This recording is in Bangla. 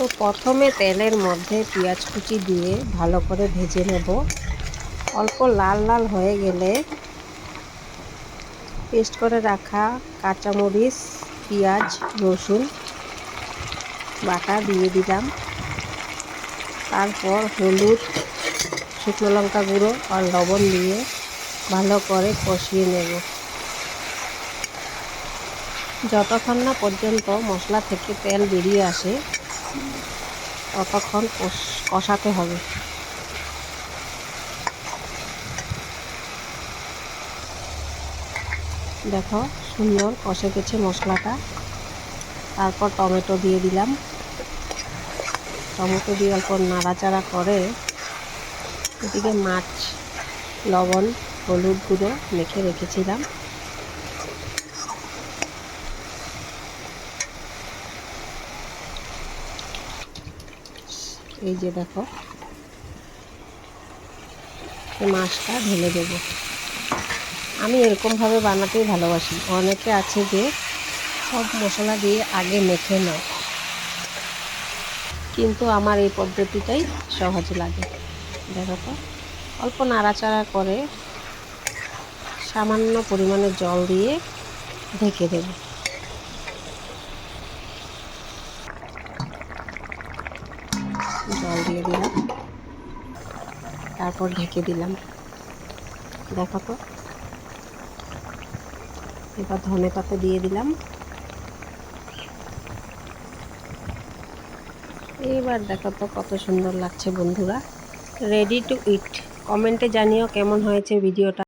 তো প্রথমে তেলের মধ্যে পেঁয়াজ কুচি দিয়ে ভালো করে ভেজে নেব। অল্প লাল লাল হয়ে গেলে পেস্ট করে রাখা কাঁচামরিচ, পেঁয়াজ, রসুন বাটা দিয়ে দিলাম। তারপর হলুদ, শুকনো লঙ্কা গুঁড়ো আর লবণ দিয়ে ভালো করে কষিয়ে নেব যতক্ষণ না পর্যন্ত মশলা থেকে তেল বেরিয়ে আসে, ততক্ষণ কষাতে হবে। দেখো সুন্দর কষে গেছে মশলাটা। তারপর টমেটো দিয়ে দিলাম। টমেটো দিয়ে অল্প নাড়াচাড়া করে এদিকে মাছ, লবণ, হলুদ গুঁড়ো মেখে রেখেছিলাম এই যে দেখো, এই মাছটা ঢেলে দেব। আমি এরকমভাবে বানাতেই ভালোবাসি। অনেকে আছে যে সব মশলা দিয়ে আগে মেখে নেয়, কিন্তু আমার এই পদ্ধতিটাই সহজ লাগে। দেখো তো, অল্প নাড়াচাড়া করে সামান্য পরিমাণে জল দিয়ে ঢেকে দেব। জল দিয়ে দিলাম, তারপর ঢেকে দিলাম। দেখো তো, এবার ধনেপাতা দিয়ে দিলাম। এইবার দেখো তো কত সুন্দর লাগছে বন্ধুরা। রেডি টু ইট। কমেন্টে জানিও কেমন হয়েছে ভিডিওটা।